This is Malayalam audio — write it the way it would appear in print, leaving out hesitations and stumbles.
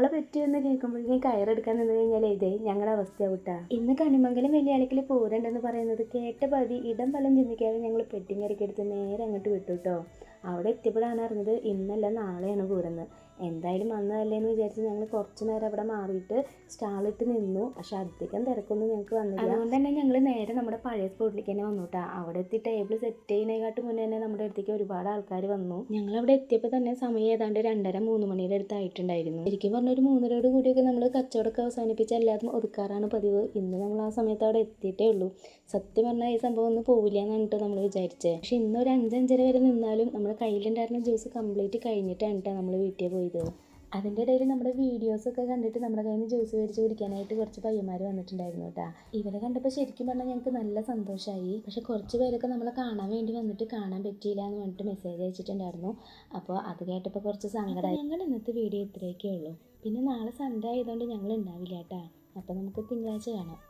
നാളെ പറ്റുമെന്ന് കേൾക്കുമ്പോഴേക്കും കയറെടുക്കാൻ നിന്ന് കഴിഞ്ഞാൽ ഇതേ ഞങ്ങളുടെ അവസ്ഥ വിട്ടാ. ഇന്ന് കണിമംഗലം വെള്ളിയാളിക്കൽ പോരുണ്ടെന്ന് പറയുന്നത് കേട്ട പതി ഇടം വലം ചിന്തിക്കാതെ ഞങ്ങൾ പെട്ടിങ്ങരക്കെടുത്ത് നേരെ അങ്ങോട്ട് വിട്ടു കേട്ടോ. അവിടെ എത്തിയപ്പോഴാണ് അറിഞ്ഞത് ഇന്നല്ല നാളെയാണ് പൂരെന്ന്. എന്തായാലും വന്നതല്ലേ എന്ന് വിചാരിച്ച് ഞങ്ങൾ കുറച്ച് നേരം അവിടെ മാറിയിട്ട് സ്റ്റാളിട്ട് നിന്നു. പക്ഷെ അധികം തിരക്കൊന്നും ഞങ്ങൾക്ക് വന്നില്ല. അതുകൊണ്ട് തന്നെ ഞങ്ങൾ നേരെ നമ്മുടെ പഴയ സ്പോട്ടിലേക്ക് തന്നെ വന്നു കേട്ടോ. അവിടെ എത്തി ടേബിൾ സെറ്റ് ചെയ്യുന്നതിനെക്കാട്ട് മുന്നേ തന്നെ നമ്മുടെ അടുത്തേക്ക് ഒരുപാട് ആൾക്കാർ വന്നു. ഞങ്ങൾ അവിടെ എത്തിയപ്പോൾ തന്നെ സമയം ഏതാണ്ട് 2:30-3 മണിയുടെ അടുത്തായിട്ടുണ്ടായിരുന്നു. ശരിക്കും പറഞ്ഞ ഒരു 3:30 കൂടിയൊക്കെ നമ്മൾ കച്ചവടമൊക്കെ അവസാനിപ്പിച്ച് എല്ലാതും ഒതുക്കാറാണ് പതിവ്. ഇന്ന് നമ്മൾ ആ സമയത്ത് അവിടെ എത്തിയിട്ടേ ഉള്ളൂ. സത്യം പറഞ്ഞാൽ ഈ സംഭവം ഒന്നും പോവില്ല എന്നാണ് കേട്ടോ നമ്മൾ വിചാരിച്ചത്. പക്ഷെ ഇന്നൊരു 5-5:30 വരെ നിന്നാലും നമ്മുടെ കയ്യിലുണ്ടായിരുന്ന ജ്യൂസ് കംപ്ലീറ്റ് കഴിഞ്ഞിട്ടാണ് കേട്ടോ നമ്മൾ വീട്ടിൽ പോയത്. അതിൻ്റെ ഇടയിൽ നമ്മുടെ വീഡിയോസൊക്കെ കണ്ടിട്ട് നമ്മുടെ കയ്യിൽ നിന്ന് ജ്യൂസ് മേടിച്ച് കുടിക്കാനായിട്ട് കുറച്ച് പയ്യന്മാർ വന്നിട്ടുണ്ടായിരുന്നു കേട്ടോ. ഇവരെ കണ്ടപ്പോൾ ശരിക്കും പറഞ്ഞാൽ ഞങ്ങൾക്ക് നല്ല സന്തോഷമായി. പക്ഷെ കുറച്ച് പേരൊക്കെ നമ്മളെ കാണാൻ വേണ്ടി വന്നിട്ട് കാണാൻ പറ്റിയില്ല എന്ന് പറഞ്ഞിട്ട് മെസ്സേജ് അയച്ചിട്ടുണ്ടായിരുന്നു. അപ്പോൾ അത് കേട്ടപ്പോൾ കുറച്ച് സങ്കടമായി. ഞങ്ങൾ ഇന്നത്തെ വീഡിയോ ഇത്രയൊക്കെ ഉള്ളൂ. പിന്നെ നാളെ സൺഡേ ആയതുകൊണ്ട് ഞങ്ങൾ ഉണ്ടാവില്ല കേട്ടോ. അപ്പോൾ നമുക്ക് തിങ്കളാഴ്ച കാണാം.